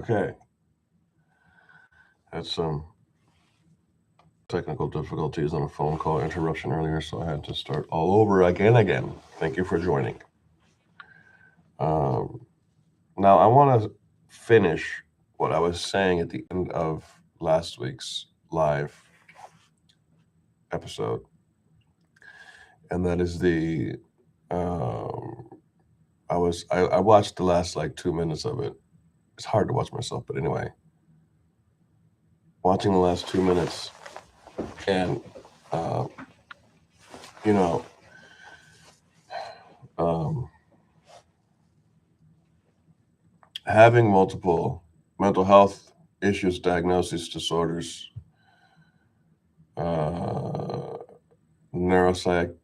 Okay. Had some technical difficulties on a phone call interruption earlier, so I had to start all over again. Thank you for joining. Now, I want to finish what I was saying at the end of last week's live episode, and that is I watched the last like 2 minutes of it. It's hard to watch myself, but anyway, watching the last 2 minutes, and you know, having multiple mental health issues, diagnoses, disorders, neuropsychiatric,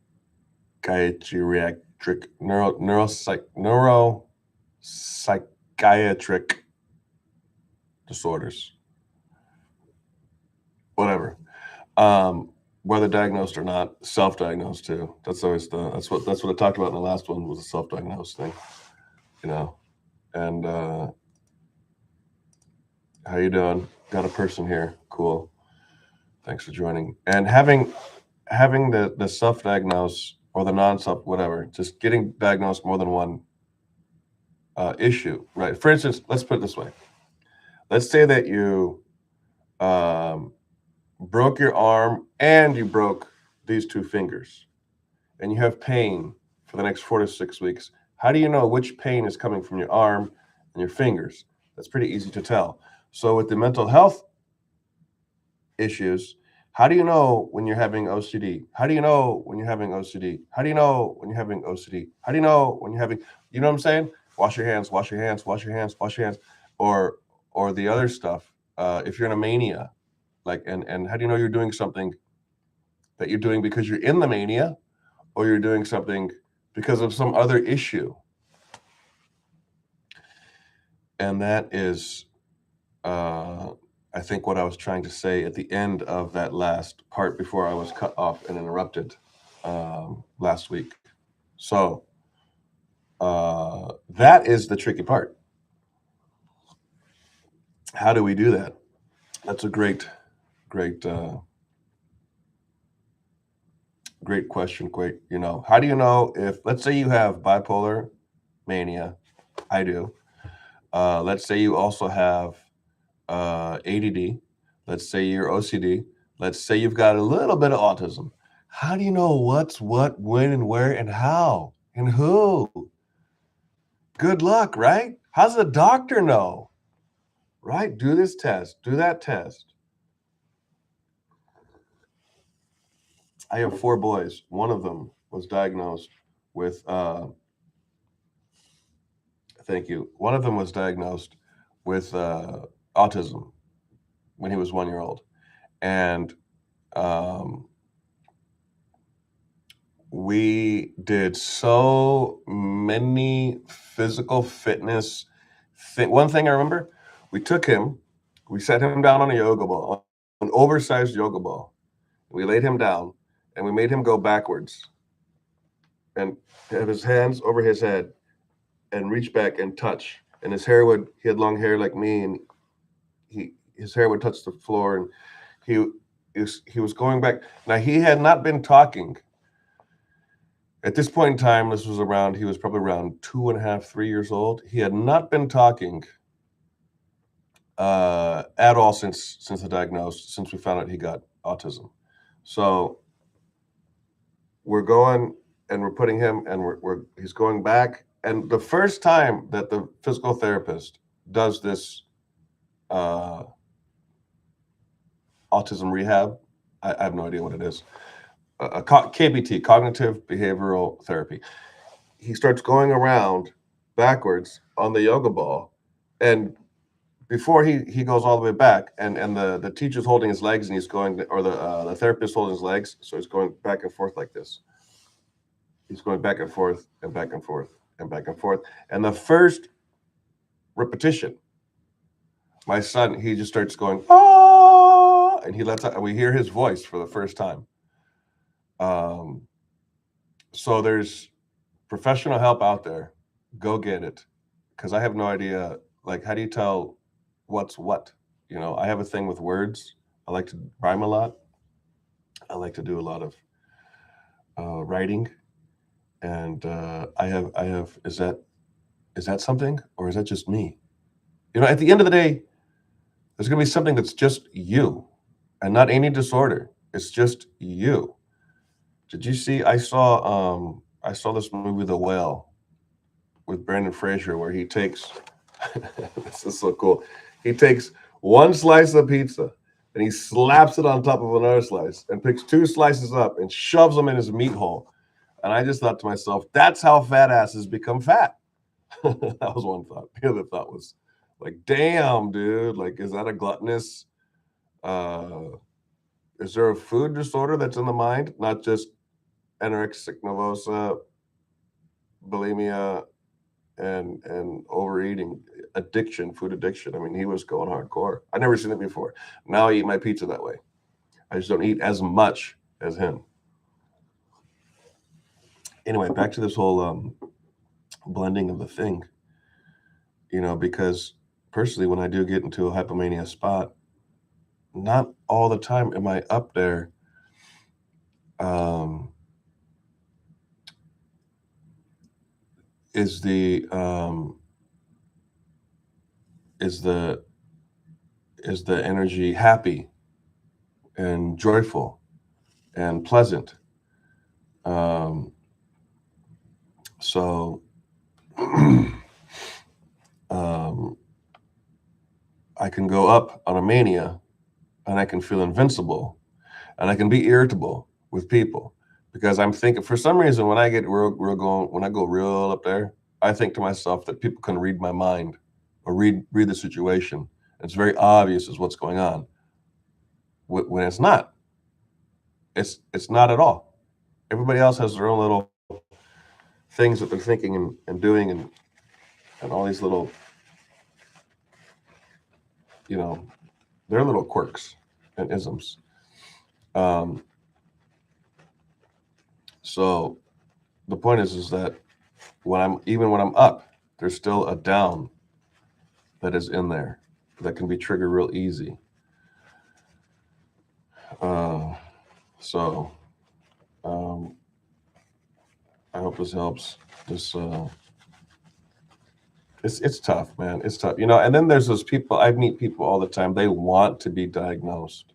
neuropsychiatric disorders, whatever. Whether diagnosed or not, self-diagnosed too. That's always that's what I talked about in the last one, was a self-diagnosed thing, And how you doing? Got a person here. Cool. Thanks for joining. And having the self-diagnose or the non-self, whatever, just getting diagnosed more than one issue, right? For instance, let's put it this way. Let's say that you broke your arm and you broke these two fingers, and you have pain for the next 4 to 6 weeks. How do you know which pain is coming from your arm and your fingers? That's pretty easy to tell. So with the mental health issues, how do you know when you're having OCD? How do you know when you're having OCD? How do you know when you're having OCD? How do you know when you're having, you know what I'm saying? Wash your hands, wash your hands, wash your hands, wash your hands. Or the other stuff, if you're in a mania, and how do you know you're doing something that you're doing because you're in the mania, or you're doing something because of some other issue? And that is, I think, what I was trying to say at the end of that last part before I was cut off and interrupted last week. So that is the tricky part. How do we do that? That's a great question. How do you know if, let's say you have bipolar mania? I do. Let's say you also have ADD. Let's say you're OCD. Let's say you've got a little bit of autism. How do you know what's what, when, and where, and how, and who? Good luck, right? How's the doctor know? Right? Do this test, do that test. I have 4 boys. One of them was diagnosed with, thank you. One of them was diagnosed with autism when he was 1 year old. And we did so many physical fitness one thing I remember, we set him down on a yoga ball, an oversized yoga ball. We laid him down and we made him go backwards and have his hands over his head and reach back and touch. And he had long hair like me, and his hair would touch the floor, and he was going back. Now, he had not been talking. At this point in time, he was probably around 2.5, 3 years old. He had not been talking at all since the diagnosis, since we found out he got autism. So we're going and we're putting him, and he's going back. And the first time that the physical therapist does this autism rehab, I have no idea what it is. KBT, cognitive behavioral therapy. He starts going around backwards on the yoga ball, and before he goes all the way back, and the teacher's holding his legs, and he's going, or the therapist holding his legs, so he's going back and forth like this. He's going back and forth and back and forth and back and forth. And the first repetition, my son, he just starts going, ah, and he lets out, and we hear his voice for the first time. So there's professional help out there. Go get it, because I have no idea. Like, how do you tell what's what. I have a thing with words. I like to rhyme a lot. I like to do a lot of writing, and I have. Is that something, or is that just me? At the end of the day, there's going to be something that's just you, and not any disorder. It's just you. Did you see? I saw this movie, The Whale, with Brandon Fraser, where he takes. This is so cool. He takes one slice of pizza and he slaps it on top of another slice and picks two slices up and shoves them in his meat hole. And I just thought to myself, that's how fat asses become fat. That was one thought. The other thought was like, damn, dude, like, is that a gluttonous? Uh, is there a food disorder that's in the mind, not just anorexic nervosa, bulimia, and overeating, addiction, food addiction? I mean, he was going hardcore. I've never seen it before. Now I eat my pizza that way. I just don't eat as much as him. Anyway, back to this whole blending of the thing. Because personally, when I do get into a hypomania spot, not all the time am I up there. Is the is the is the energy happy and joyful and pleasant? So I can go up on a mania, and I can feel invincible, and I can be irritable with people, because I'm thinking, for some reason, when I get when I go real up there, I think to myself that people can read my mind or read the situation. It's very obvious is what's going on. When it's not, it's not at all. Everybody else has their own little things that they're thinking and doing, and all these little, their little quirks and isms. So the point is that when I'm up, there's still a down that is in there that can be triggered real easy. So I hope this helps. It's tough, man. It's tough, And then there's those people. I meet people all the time. They want to be diagnosed.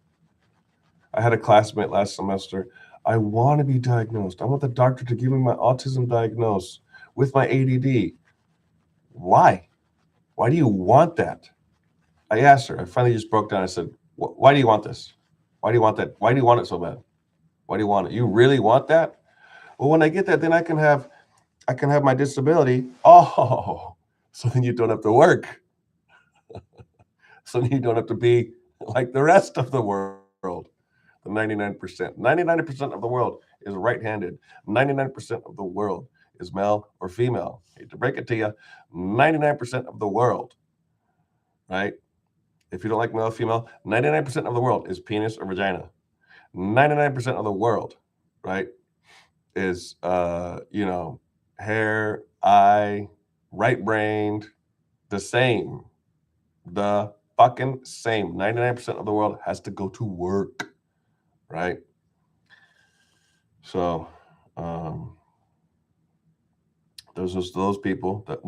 I had a classmate last semester. I want to be diagnosed. I want the doctor to give me my autism diagnosis with my ADD. Why? Why do you want that? I asked her. I finally just broke down. I said, why do you want this? Why do you want that? Why do you want it so bad? Why do you want it? You really want that? Well, when I get that, then I can have my disability. Oh, so then you don't have to work. So then you don't have to be like the rest of the world. The 99%. 99% of the world is right-handed. 99% of the world is male or female. Hate to break it to you. 99% of the world, right? If you don't like male or female, 99% of the world is penis or vagina. 99% of the world, right, is hair, eye, right-brained, the same. The fucking same. 99% of the world has to go to work, right? So there's those people that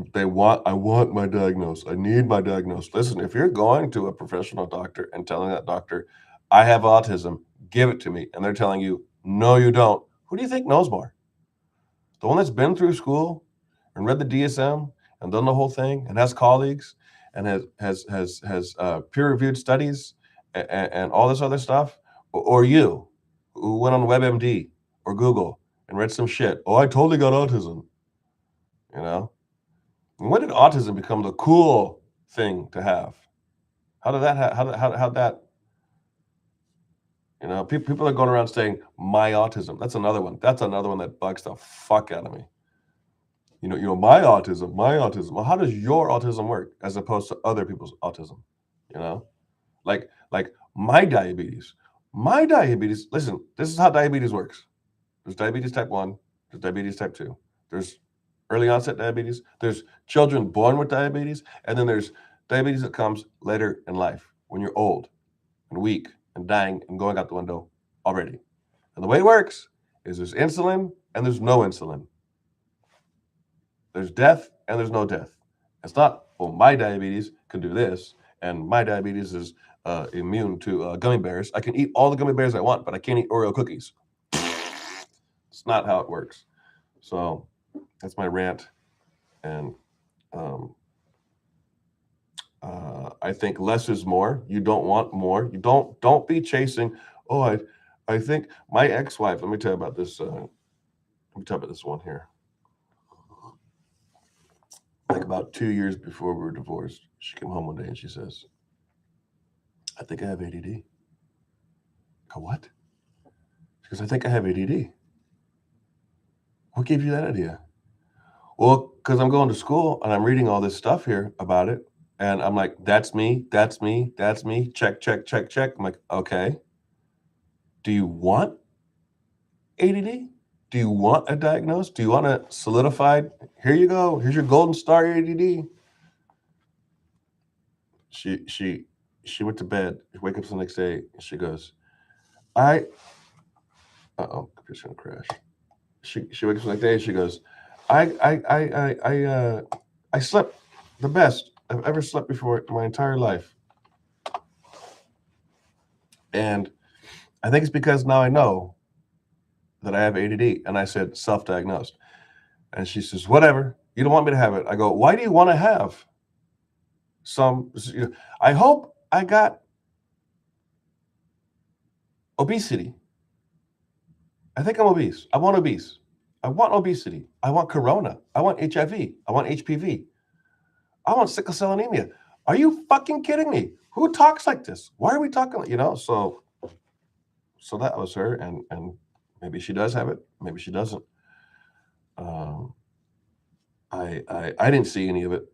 I want my diagnosis. I need my diagnosis. Listen, if you're going to a professional doctor and telling that doctor, I have autism, give it to me, and they're telling you, no, you don't, who do you think knows more? The one that's been through school and read the DSM and done the whole thing and has colleagues and has peer-reviewed studies and all this other stuff, or you who went on WebMD or Google and read some shit. Oh, I totally got autism. And when did autism become the cool thing to have? How did that? How that? People are going around saying my autism. That's another one. That's another one that bugs the fuck out of me. My autism. Well, how does your autism work as opposed to other people's autism? Like my diabetes. My diabetes. Listen, this is how diabetes works. There's diabetes type 1. There's diabetes type 2. There's early onset diabetes. There's children born with diabetes, and then there's Diabetes that comes later in life when you're old and weak and dying and going out the window already. And the way it works is there's insulin and there's no insulin. There's death and there's no death. It's not, well, my diabetes can do this, and my diabetes is immune to gummy bears. I can eat all the gummy bears I want, but I can't eat Oreo cookies. It's not how it works. So that's my rant. And I think less is more. You don't want more. You don't be chasing. Oh, I think my ex-wife. Let me tell you about this. Let me tell you about this one here. Like about 2 years before we were divorced, she came home one day and she says, "I think I have ADD." I go, "What?" She goes, "I think I have ADD." What gave you that idea? Well, because I'm going to school and I'm reading all this stuff here about it. And I'm like, that's me, that's me, that's me. Check, check, check, check. I'm like, okay. Do you want ADD? Do you want a diagnosis? Do you want a solidified? Here you go. Here's your golden star ADD. She went to bed. She wakes up the next day and she goes, computer's gonna crash. She wakes up the next day and she goes, I slept the best I've ever slept before in my entire life. And I think it's because now I know that I have ADD. And I said, self-diagnosed. And she says, whatever, you don't want me to have it. I go, why do you want to have some? I hope I got obesity. I think I'm obese. I want obese. I want obesity. I want corona. I want HIV. I want HPV. I want sickle cell anemia. Are you fucking kidding me? Who talks like this? Why are we talking? So that was her, and maybe she does have it. Maybe she doesn't. I didn't see any of it.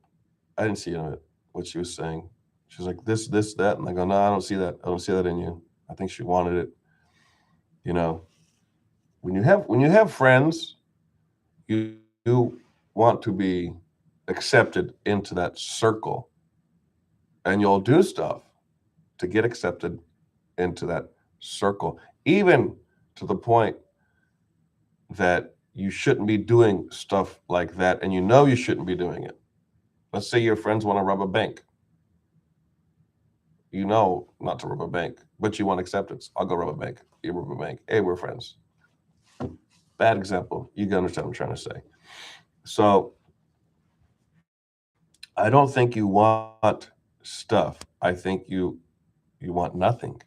I didn't see any of it. What she was saying. She was like this, that, and I go, no, I don't see that. I don't see that in you. I think she wanted it. When you have friends, you want to be accepted into that circle, and you'll do stuff to get accepted into that circle, even to the point that you shouldn't be doing stuff like that, and you shouldn't be doing it. Let's say your friends want to rob a bank. Not to rob a bank, but you want acceptance. I'll go rob a bank. You rob a bank. Hey, we're friends. Bad example. You can understand what I'm trying to say. So I don't think you want stuff. I think you want nothing.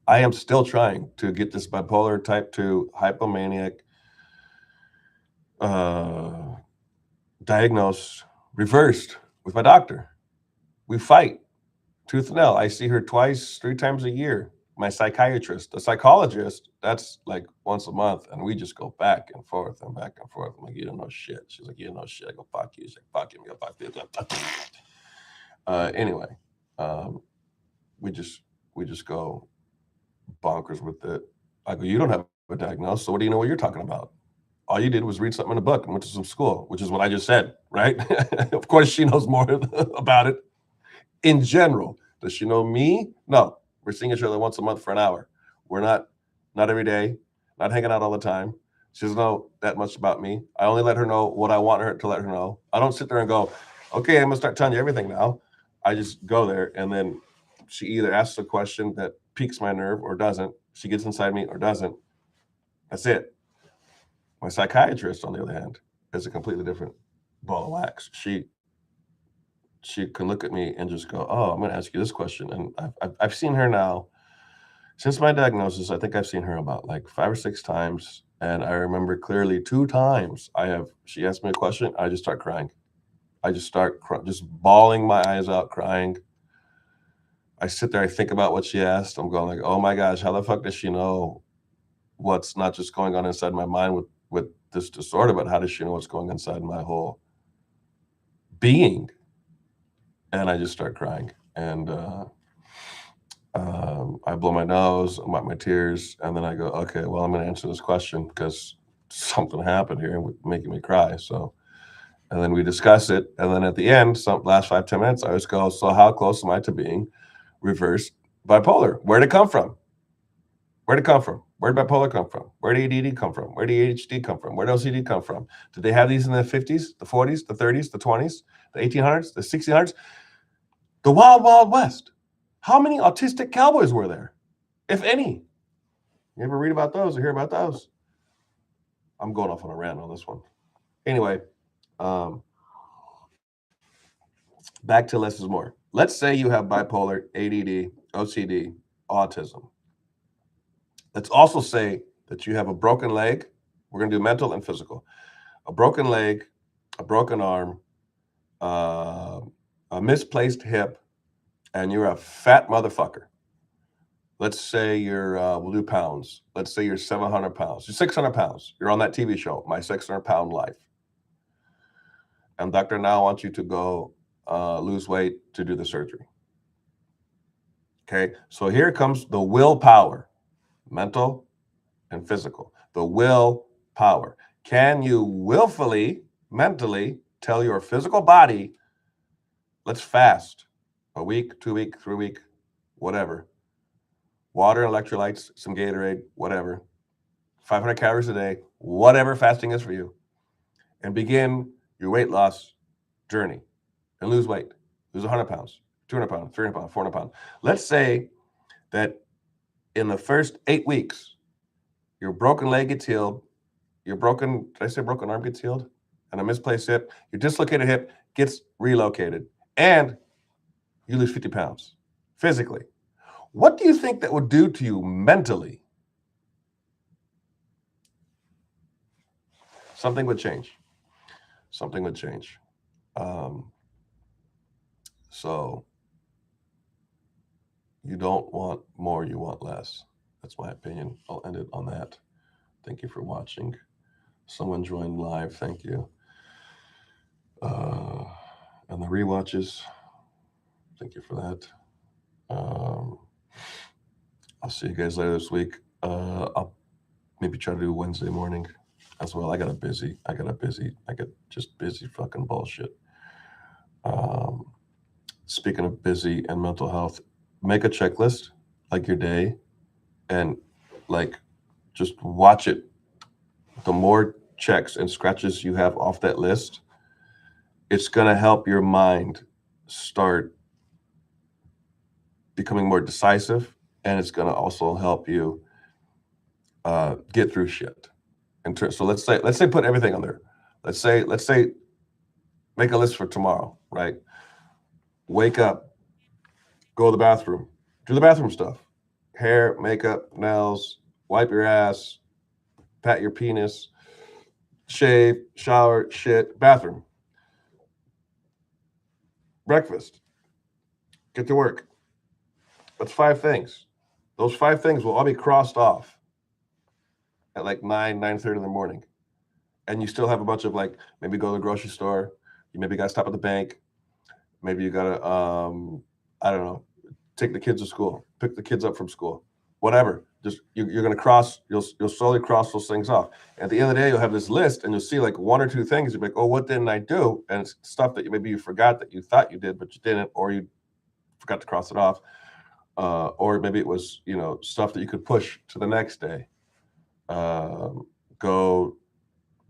I am still trying to get this bipolar type 2 hypomaniac diagnosed, reversed with my doctor. We fight tooth and nail. I see her 3 times a year. My psychiatrist, the psychologist, that's like once a month, and we just go back and forth and back and forth. I'm like, you don't know shit. She's like, you don't know shit. I go, fuck you. She's like, fuck you. I go, fuck you. Anyway, we just go bonkers with it. I go, you don't have a diagnosis, so what do you know what you're talking about? All you did was read something in a book and went to some school, which is what I just said, right? Of course, she knows more about it in general. Does she know me? No. We're seeing each other once a month for an hour. We're not every day, not hanging out all the time. She doesn't know that much about me. I only let her know what I want her to let her know. I don't sit there and go, okay, I'm gonna start telling you everything now. I just go there, and then she either asks a question that piques my nerve or doesn't. She gets inside me or doesn't. That's it. My psychiatrist, on the other hand, is a completely different ball of wax. She can look at me and just go, oh, I'm going to ask you this question. And I've seen her now, since my diagnosis, I think I've seen her about like 5 or 6 times. And I remember clearly 2 times she asked me a question. I just start crying. I just start just bawling my eyes out, crying. I sit there, I think about what she asked. I'm going like, oh my gosh, how the fuck does she know what's not just going on inside my mind with this disorder, but how does she know what's going inside my whole being? And I just start crying, and I blow my nose, I wipe my tears, and then I go, okay, well, I'm going to answer this question because something happened here and making me cry. So And then we discuss it. And then at the end, some last 5-10 minutes, I always go, so how close am I to being reverse bipolar? Where'd it come from? Where'd it come from? Where'd bipolar come from? Where'd ADD come from? Where'd ADHD come from? Where'd OCD come from? Did they have these in the 50s, the 40s, the 30s, the 20s, the 1800s, the 1600s? The wild, wild west. How many autistic cowboys were there, if any? You ever read about those or hear about those? I'm going off on a rant on this one. Anyway, back to less is more. Let's say you have bipolar, ADD, OCD, autism. Let's also say that you have a broken leg. We're going to do mental and physical. A broken leg, a broken arm, a misplaced hip, and you're a fat motherfucker. Let's say you're, we'll do pounds. Let's say you're 700 pounds. You're 600 pounds. You're on that TV show, My 600-Pound Life. And doctor now wants you to go lose weight to do the surgery. Okay, so here comes the willpower, mental and physical. The willpower. Can you willfully, mentally tell your physical body, let's fast a week, 2 week, 3 week, whatever. Water, electrolytes, some Gatorade, whatever. 500 calories a day, whatever fasting is for you. And begin your weight loss journey and lose weight. Lose 100 pounds, 200 pounds, 300 pounds, 400 pounds. Let's say that in the first 8 weeks, your broken leg gets healed, your broken, did I say broken arm gets healed? And a misplaced hip, your dislocated hip gets relocated, and you lose 50 pounds physically. What do you think that would do to you mentally? Something would change. Something would change. So you don't want more, you want less. That's my opinion. I'll end it on that. Thank you for watching. Someone joined live. Thank you. And the rewatches, thank you for that. I'll see you guys later this week. I'll maybe try to do Wednesday morning as well. I got just busy fucking bullshit. Speaking of busy and mental health, make a checklist, like your day, and like just watch it. The more checks and scratches you have off that list, it's going to help your mind start becoming more decisive, and it's going to also help you get through shit. So let's say put everything on there. Let's say make a list for tomorrow, right? Wake up, go to the bathroom, do the bathroom stuff, hair, makeup, nails, wipe your ass, pat your penis, shave, shower, shit, bathroom, breakfast, get to work. That's 5 things. Those 5 things will all be crossed off at like 9:30 in the morning. And you still have a bunch of, like, maybe go to the grocery store. You maybe got to stop at the bank. Maybe you got to, I don't know, take the kids to school, pick the kids up from school, whatever. Just you're going to cross, you'll slowly cross those things off. At the end of the day, you'll have this list and you'll see like 1 or 2 things. You'll be like, oh, what didn't I do? And it's stuff that maybe you forgot that you thought you did, but you didn't, or you forgot to cross it off. Or maybe it was, stuff that you could push to the next day. Go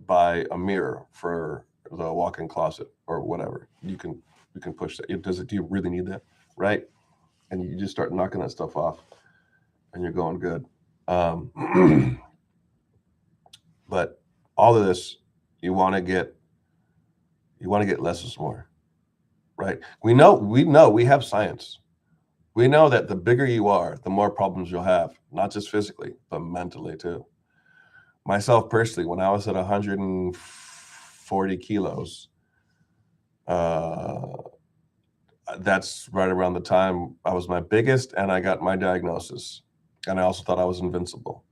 buy a mirror for the walk-in closet or whatever. You can push that. Do you really need that? Right? And you just start knocking that stuff off and you're going good. But all of this, you want to get less is more, right? We have science. We know that the bigger you are, the more problems you'll have, not just physically, but mentally too. Myself personally, when I was at 140 kilos, that's right around the time I was my biggest and I got my diagnosis. And I also thought I was invincible.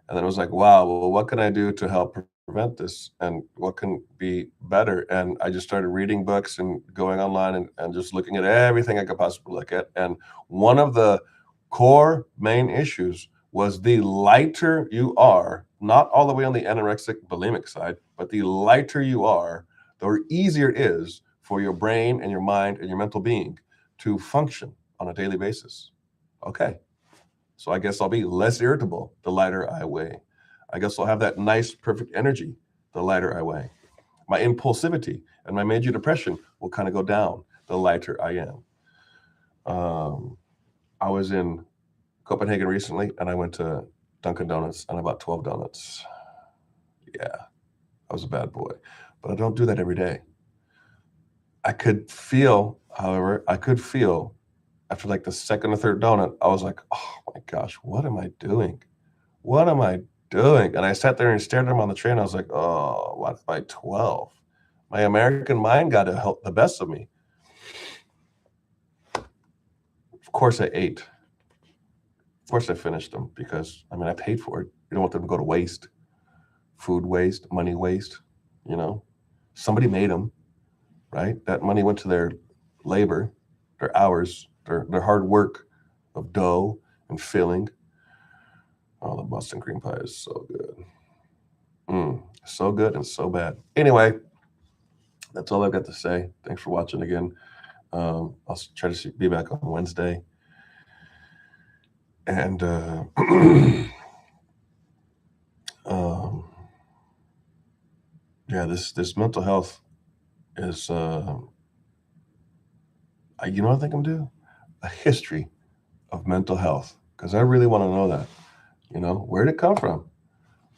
And then it was like, wow, well, what can I do to help prevent this? And what can be better? And I just started reading books and going online and just looking at everything I could possibly look at. And one of the core main issues was the lighter you are, not all the way on the anorexic bulimic side, but the lighter you are, the easier it is for your brain and your mind and your mental being to function on a daily basis. Okay, so I guess I'll be less irritable the lighter I weigh. I guess I'll have that nice, perfect energy the lighter I weigh. My impulsivity and my major depression will kind of go down the lighter I am. I was in Copenhagen recently, and I went to Dunkin' Donuts and I bought 12 donuts. Yeah, I was a bad boy, but I don't do that every day. I could feel, however, after like the second or third donut, I was like, oh my gosh, what am I doing? What am I doing? And I sat there and stared at him on the train. I was like, oh, what by 12? My American mind got the best of me. Of course I ate. Of course I finished them because, I mean, I paid for it. You don't want them to go to waste. Food waste, money waste, you know. Somebody made them, right? That money went to their labor, their hours, their hard work of dough and filling. Oh, the Boston cream pie is so good. So good and so bad. Anyway, that's all I've got to say. Thanks for watching again. I'll try to be back on Wednesday. And yeah, this mental health is, you know what I think I'm doing? A history of mental health, because I really want to know that. You know, where did it come from?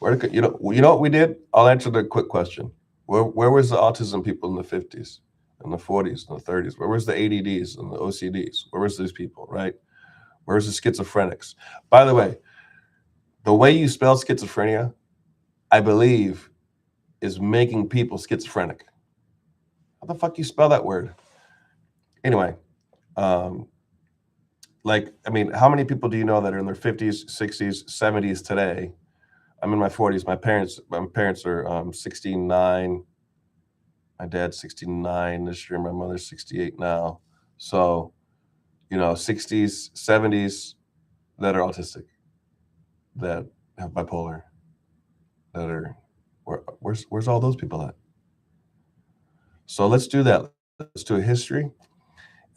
You know what we did? I'll answer the quick question. Where was the autism people in the 50s, in the 40s, in the 30s? Where was the ADDs and the OCDs? Where was these people, right? Where's the schizophrenics? By the way you spell schizophrenia, I believe, is making people schizophrenic. How the fuck you spell that word? Anyway, like, I mean, how many people do you know that are in their 50s, 60s, 70s today? I'm in my 40s. My parents are 69. My dad's 69 this year. My mother's 68 now. So, you know, 60s, 70s that are autistic, that have bipolar, that are, where's all those people at? So let's do that. Let's do a history.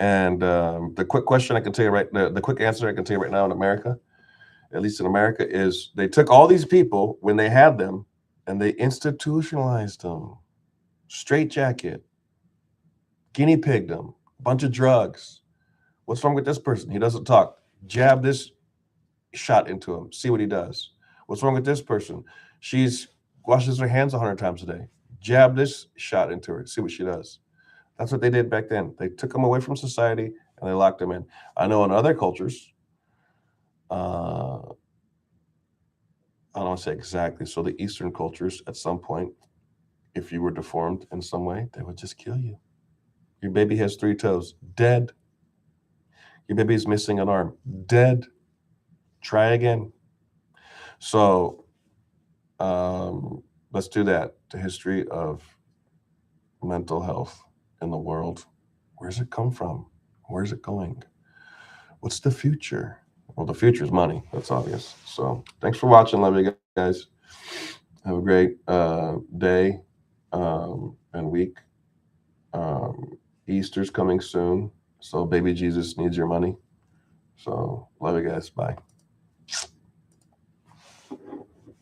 And the quick question I can tell you the quick answer I can tell you right now in America, at least in America, is they took all these people when they had them and they institutionalized them. Straight jacket, guinea pigged them, a bunch of drugs. What's wrong with this person? He doesn't talk. Jab this shot into him. See what he does. What's wrong with this person? She's washes her hands 100 times a day. Jab this shot into her. See what she does. That's what they did back then. They took them away from society and they locked them in. I know in other cultures, I don't want to say exactly. So the Eastern cultures, at some point, if you were deformed in some way, they would just kill you. Your baby has 3 toes, dead. Your baby is missing an arm, dead. Try again. So let's do that. The history of mental health in the world. Where's it come from? Where's it going? What's the future? Well, the future is money. That's obvious. So thanks for watching. Love you guys. Have a great day and week. Easter's coming soon. So baby Jesus needs your money. So love you guys. Bye.